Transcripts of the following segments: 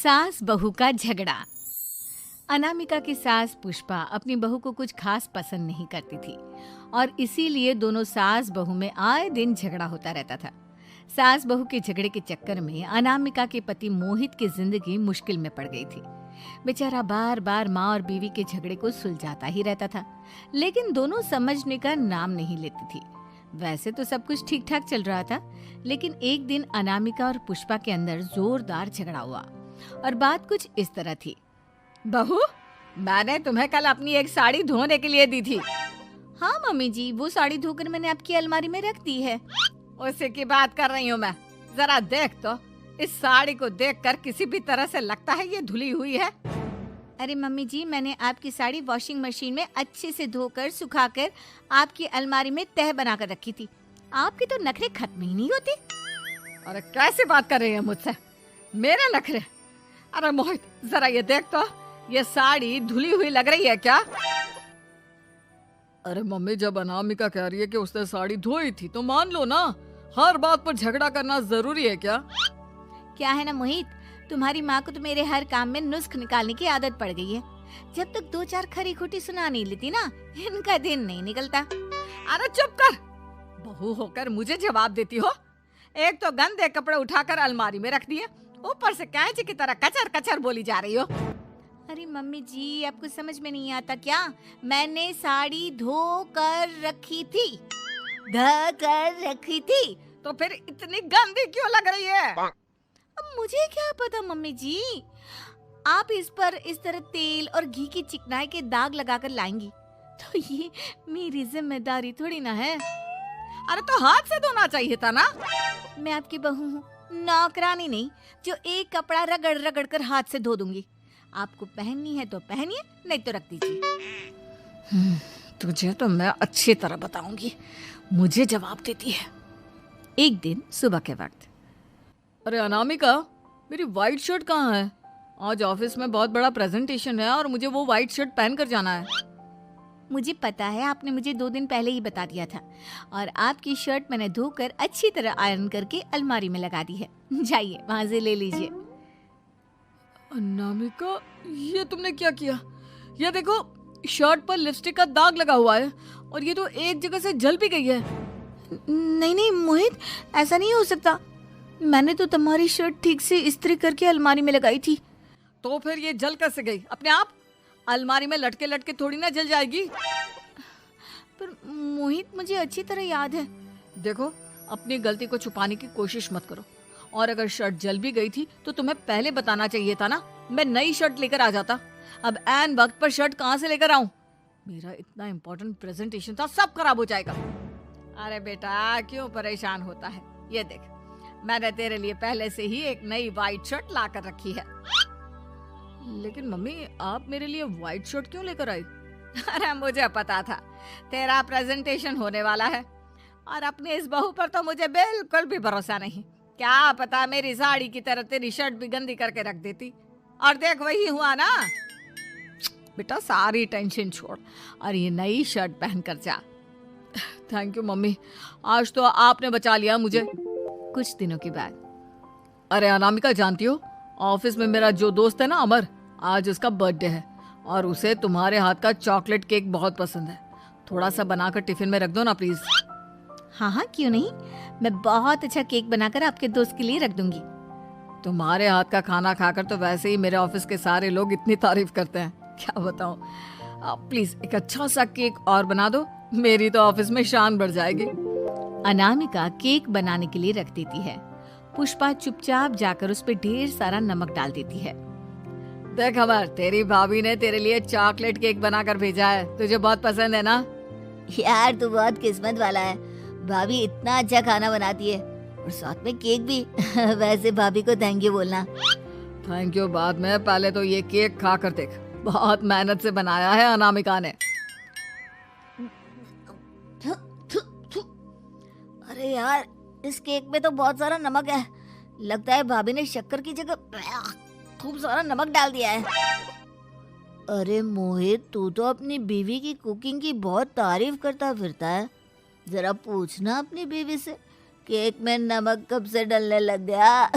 सास बहू का झगड़ा। अनामिका की सास पुष्पा अपनी बहू को कुछ खास पसंद नहीं करती थी और इसीलिए दोनों सास बहू में आए दिन झगड़ा होता रहता था। सास बहू के झगड़े के चक्कर में अनामिका के पति मोहित की जिंदगी मुश्किल में पड़ गई थी। बेचारा बार बार माँ और बीवी के झगड़े को सुलझाता ही रहता था, लेकिन दोनों समझने का नाम नहीं लेती थी। वैसे तो सब कुछ ठीक ठाक चल रहा था, लेकिन एक दिन अनामिका और पुष्पा के अंदर जोरदार झगड़ा हुआ और बात कुछ इस तरह थी। बहू, मैंने तुम्हें कल अपनी एक साड़ी धोने के लिए दी थी। हाँ मम्मी जी, वो साड़ी धोकर मैंने आपकी अलमारी में रख दी है। उसी की बात कर रही हूँ मैं। जरा देख तो, इस साड़ी को देखकर किसी भी तरह से लगता है ये धुली हुई है। अरे मम्मी जी, मैंने आपकी साड़ी वॉशिंग मशीन में अच्छे से धोकर सुखाकर आपकी अलमारी में तह बनाकर रखी थी। आपके तो नखरे खत्म ही नहीं होते। अरे कैसी बात कर रही है मुझसे? मेरे नखरे? अरे मोहित, जरा ये देख तो, ये साड़ी धुली हुई लग रही है क्या? अरे मम्मी, जब अनामिका कह रही है कि उसने साड़ी धोई थी तो मान लो ना। हर बात पर झगड़ा करना जरूरी है क्या? क्या है ना मोहित, तुम्हारी माँ को तो मेरे हर काम में नुस्ख निकालने की आदत पड़ गई है। जब तक दो चार खरी खोटी सुना नहीं लेती ना, इनका दिन नहीं निकलता। अरे चुप कर, बहू होकर मुझे जवाब देती हो। एक तो गंदे कपड़े उठाकर अलमारी में रख दिए, ऊपर से कैंची की तरह कचर कचर बोली जा रही हो। अरे मम्मी जी, आपको समझ में नहीं आता क्या? मैंने साड़ी धो कर रखी थी। तो फिर इतनी गंदी क्यों लग रही है? अब मुझे क्या पता मम्मी जी, आप इस पर इस तरह तेल और घी की चिकनाई के दाग लगाकर लाएंगी तो ये मेरी जिम्मेदारी थोड़ी ना है। अरे तो हाथ से धोना चाहिए था ना। मैं आपकी बहू हूँ, नौकरानी नहीं जो एक कपड़ा रगड़ रगड़ कर हाथ से धो दूंगी। आपको पहननी है तो पहनिए, नहीं तो रख दीजिए। तुझे तो मैं अच्छी तरह बताऊंगी, मुझे जवाब देती है। एक दिन सुबह के वक्त, अरे अनामिका, मेरी व्हाइट शर्ट कहाँ है? आज ऑफिस में बहुत बड़ा प्रेजेंटेशन है और मुझे वो व्हाइट शर्ट पहन कर जाना है। मुझे पता है, आपने मुझे 2 दिन पहले ही बता दिया था और आपकी शर्ट मैंने धोकर अच्छी तरह आयरन करके अलमारी में लगा दी है। जाइए वहां से ले लीजिए। अनामिका, ये तुमने क्या किया? ये देखो, शर्ट पर लिपस्टिक का दाग लगा हुआ है और ये तो एक जगह से जल भी गई है। नहीं नहीं मोहित, ऐसा नहीं हो सकता। मैंने तो तुम्हारी शर्ट ठीक से इस्त्री करके अलमारी में लगाई थी। तो फिर ये जल कैसे गई अपने आप? अलमारी में लटके लटके थोड़ी ना जल जाएगी। पर मोहित, मुझे अच्छी तरह याद है। देखो, अपनी गलती को छुपाने की कोशिश मत करो। और अगर शर्ट जल भी गई थी तो तुम्हें पहले बताना चाहिए था ना। मैं नई शर्ट लेकर आ जाता। अब ऐन वक्त पर शर्ट कहाँ से लेकर आऊं? मेरा इतना इम्पोर्टेंट प्रेजेंटेशन था, सब खराब हो जाएगा। अरे बेटा, क्यों परेशान होता है? ये देख, मैंने तेरे लिए पहले से ही एक नई व्हाइट शर्ट ला कर रखी है। लेकिन मम्मी, आप मेरे लिए व्हाइट शर्ट क्यों लेकर आई? अरे मुझे पता था तेरा प्रेजेंटेशन होने वाला है और अपनी इस बहू पर तो मुझे बिल्कुल भी भरोसा नहीं। क्या पता मेरी साड़ी की तरह तेरी शर्ट भी गंदी करके रख देती। और देख, वही हुआ ना। बेटा, सारी टेंशन छोड़ और ये नई शर्ट पहन कर जा। थैंक यू मम्मी, आज तो आपने बचा लिया मुझे। कुछ दिनों के बाद, अरे अनामिका, जानती हो, ऑफिस में मेरा जो दोस्त है ना अमर, आज उसका बर्थडे है और उसे तुम्हारे हाथ का चॉकलेट केक बहुत पसंद है। थोड़ा सा बनाकर टिफिन में रख दो ना प्लीज। हाँ हाँ, क्यों नहीं। मैं बहुत अच्छा केक बनाकर आपके दोस्त के लिए रख दूंगी। तुम्हारे हाथ का खाना खाकर तो वैसे ही मेरे ऑफिस के सारे लोग इतनी तारीफ करते हैं, क्या बताऊं। प्लीज एक अच्छा सा केक और बना दो, मेरी तो ऑफिस में शान बढ़ जाएगी। अनामिका केक बनाने के लिए रख देती है। पुष्पा चुपचाप जाकर उस पे ढेर सारा नमक डाल देती है। देख अमर, तेरी भाभी ने तेरे लिए चॉकलेट केक बनाकर भेजा है, तुझे बहुत पसंद है ना? यार, तू बहुत किस्मत वाला है। भाभी इतना अच्छा खाना बनाती है और साथ में केक भी। वैसे भाभी को थैंक यू बोलना। थैंक यू बाद में, पहले तो ये केक खा कर देख। बहुत मेहनत से बनाया है अनामिका ने। अरे यार, इस केक में तो बहुत सारा नमक है। लगता है भाभी ने शक्कर की जगह खूब सारा नमक डाल दिया है। अरे मोहित, तू तो अपनी बीवी की कुकिंग की बहुत तारीफ करता फिरता है। जरा पूछना अपनी बीवी से, केक में नमक कब से डलने लग गया।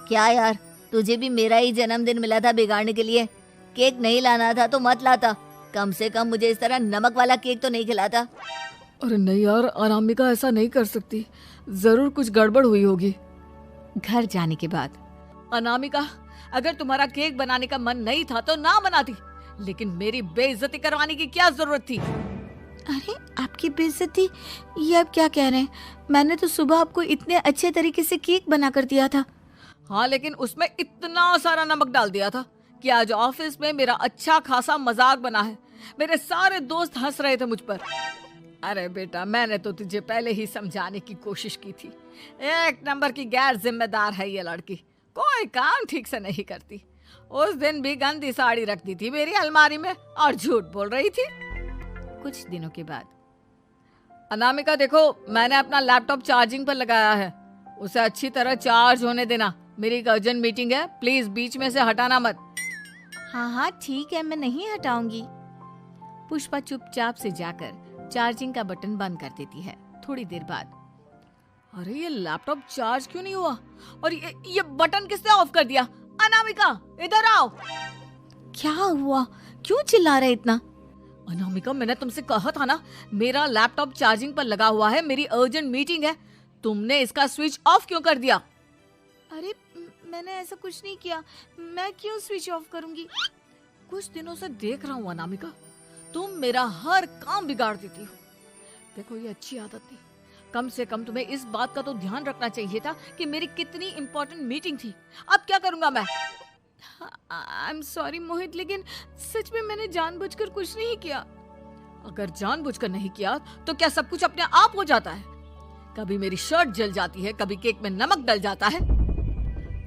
क्या यार, तुझे भी मेरा ही जन्मदिन मिला था बिगाड़ने के लिए। केक नहीं लाना था तो मत लाता, कम से कम मुझे इस तरह नमक वाला केक तो नहीं खिलाता। अरे नहीं यार, अनामिका ऐसा नहीं कर सकती, जरूर कुछ गड़बड़ हुई होगी। घर जाने के बाद अनामिका, अगर तुम्हारा केक बनाने का मन नहीं था तो ना बनाती, लेकिन मेरी बेइज्जती करवाने की क्या जरूरत थी? अरे आपकी बेइज्जती, ये आप क्या कह रहे हैं? मैंने तो सुबह आपको इतने अच्छे तरीके से केक बना कर दिया था। हाँ, लेकिन उसमें इतना सारा नमक डाल दिया था कि आज ऑफिस में मेरा अच्छा खासा मजाक बना है। मेरे सारे दोस्त हंस रहे थे मुझ पर। अरे बेटा, मैंने तो तुझे पहले ही समझाने की कोशिश की थी। एक नंबर की गैर जिम्मेदार है ये लड़की, कोई काम ठीक से नहीं करती। उस दिन भी गंदी साड़ी रख दी थी मेरी अलमारी में और झूठ बोल रही थी। कुछ दिनों के बाद अनामिका देखो, मैंने अपना लैपटॉप चार्जिंग पर लगाया है, उसे अच्छी तरह चार्ज होने देना। मेरी एक अर्जेंट मीटिंग है, प्लीज बीच में से हटाना मत। हाँ हाँ ठीक है, मैं नहीं हटाऊंगी। पुष्पा चुपचाप से जाकर चार्जिंग का बटन बंद कर देती है। थोड़ी देर बाद अरे ये लैपटॉप चार्ज क्यों नहीं हुआ? और ये बटन किसने ऑफ कर दिया? अनामिका इधर आओ। क्या हुआ? क्यों चिल्ला रहे इतना? अनामिका, मैंने तुमसे कहा था ना, मेरा लैपटॉप चार्जिंग पर लगा हुआ है, मेरी अर्जेंट मीटिंग है। तुमने इसका स्विच ऑफ क्यों कर दिया? अरे मैंने ऐसा कुछ नहीं किया, मैं क्यों स्विच ऑफ करूंगी? कुछ दिनों से देख रहा हूँ अनामिका, तुम मेरा हर काम बिगाड़ देती हो। देखो ये अच्छी आदत नहीं। कम से कम तुम्हें इस बात का तो ध्यान रखना चाहिए था कि मेरी कितनी इंपॉर्टेंट मीटिंग थी। अब क्या करूंगा मैं? आई एम सॉरी मोहित, लेकिन सच में मैंने जानबूझकर कुछ नहीं किया। अगर जानबूझकर नहीं किया तो क्या सब कुछ अपने आप हो जाता है? कभी मेरी शर्ट जल जाती है, कभी केक में नमक डल जाता है।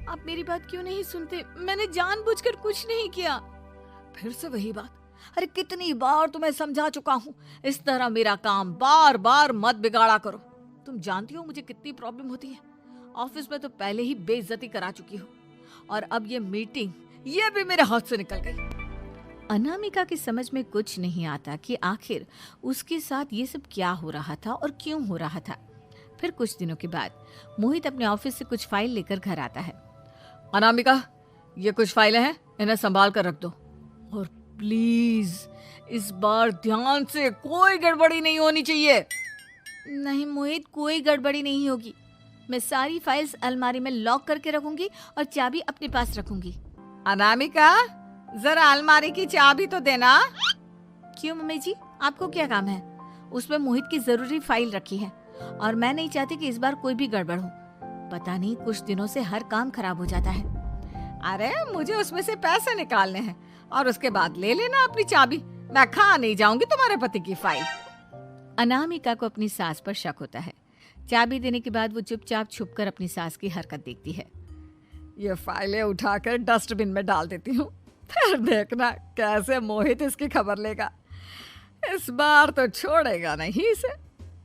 आप मेरी बात क्यों नहीं सुनते? मैंने जानबूझकर कुछ नहीं किया। फिर से वही बात। अरे कितनी बार तुम्हें समझा चुका हूँ, इस तरह मेरा काम बार बार मत बिगाड़ा करो। तुम जानती हो मुझे कितनी प्रॉब्लम होती है। ऑफिस में तो पहले ही बेइज्जती करा चुकी हो, और अब ये मीटिंग, ये भी मेरे हाथ से निकल गई। अनामिका की समझ में कुछ नहीं आता कि आखिर उसके साथ ये सब क्या हो रहा था और क्यों हो रहा था। फिर कुछ दिनों के बाद मोहित अपने ऑफिस से कुछ फाइल लेकर घर आता है। अनामिका, ये कुछ फाइलें हैं, इन्हें संभाल कर रख दो। और प्लीज इस बार ध्यान से, कोई गड़बड़ी नहीं होनी चाहिए। नहीं मोहित, कोई गड़बड़ी नहीं होगी। मैं सारी फाइल्स अलमारी में लॉक करके रखूंगी और चाबी अपने पास रखूंगी। अनामिका, जरा अलमारी की चाबी तो देना। क्यों मम्मी जी, आपको क्या काम है? उसमें मोहित की जरूरी फाइल रखी है और मैं नहीं चाहती कि इस बार कोई भी गड़बड़ हो। पता नहीं कुछ दिनों से हर काम खराब हो जाता है। अरे मुझे उसमें से पैसे निकालने हैं और उसके बाद ले लेना अपनी चाबी। मैं खा नहीं जाऊंगी तुम्हारे पति की फाइल। अनामिका को अपनी सास पर शक होता है। चाबी देने के बाद वो चुपचाप छुपकर अपनी सास की हरकत देखती है। ये फाइलें उठाकर डस्टबिन में डाल देती हूँ, फिर देखना कैसे मोहित इसकी खबर लेगा। इस बार तो छोड़ेगा नहीं इसे।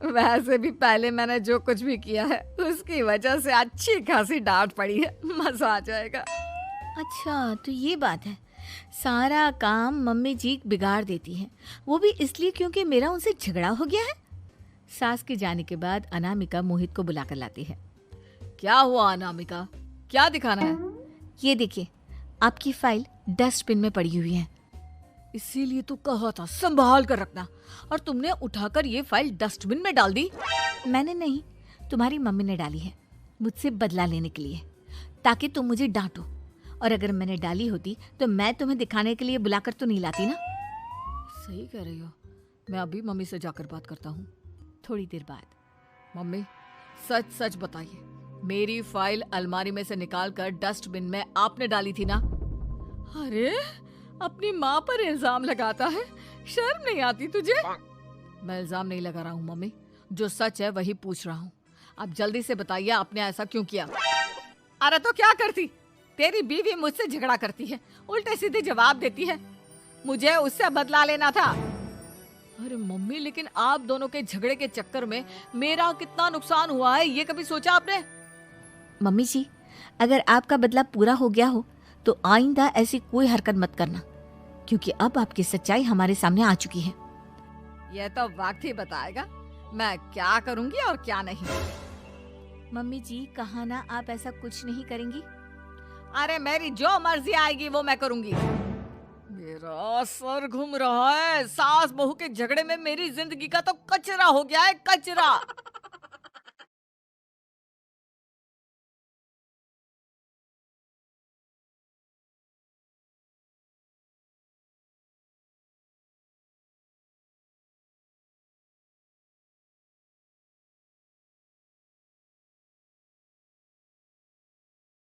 वैसे भी पहले मैंने जो कुछ भी किया है उसकी वजह से अच्छी खासी डांट पड़ी है, मजा आ जाएगा। अच्छा तो ये बात है, सारा काम मम्मी जी बिगाड़ देती हैं, वो भी इसलिए क्योंकि मेरा उनसे झगड़ा हो गया है। सास के जाने के बाद अनामिका मोहित को बुलाकर लाती है। क्या हुआ अनामिका, क्या दिखाना है? ये देखिए, आपकी फाइल डस्टबिन में पड़ी हुई है। इसीलिए तो कहा था संभाल कर रखना, और तुमने उठाकर ये फाइल डस्टबिन में डाल दी। मैंने नहीं, तुम्हारी मम्मी ने डाली है, मुझसे बदला लेने के लिए, ताकि तुम मुझे डांटो। और अगर मैंने डाली होती तो मैं तुम्हें दिखाने के लिए बुलाकर तो नहीं लाती ना। सही कह रही हो, मैं अभी मम्मी से जाकर बात करता हूँ। थोड़ी देर बाद, मम्मी सच सच बताइए, मेरी फाइल अलमारी में से निकाल कर डस्टबिन में आपने डाली थी ना? अरे अपनी माँ पर इल्जाम लगाता है, शर्म नहीं आती तुझे? मैं इल्जाम नहीं लगा रहा हूँ मम्मी, जो सच है वही पूछ रहा हूँ। आप जल्दी से बताइए आपने ऐसा क्यों किया? अरे तो क्या करती, तेरी बीवी मुझसे झगड़ा करती है, उल्टे सीधे जवाब देती है, मुझे उससे बदला लेना था। अरे मम्मी, लेकिन आप दोनों के झगड़े के चक्कर में मेरा कितना नुकसान हुआ है, ये कभी सोचा आपने? मम्मी जी, अगर आपका बदला पूरा हो गया हो तो आइंदा ऐसी कोई हरकत मत करना, क्योंकि अब आपकी सच्चाई हमारे सामने आ चुकी है। यह तो वक्त ही बताएगा मैं क्या करूंगी और क्या नहीं। मम्मी जी, कहा ना आप ऐसा कुछ नहीं करेंगी। अरे मेरी जो मर्जी आएगी वो मैं करूंगी। मेरा सर घूम रहा है। सास बहू के झगड़े में मेरी जिंदगी का तो कचरा हो गया है, कचरा।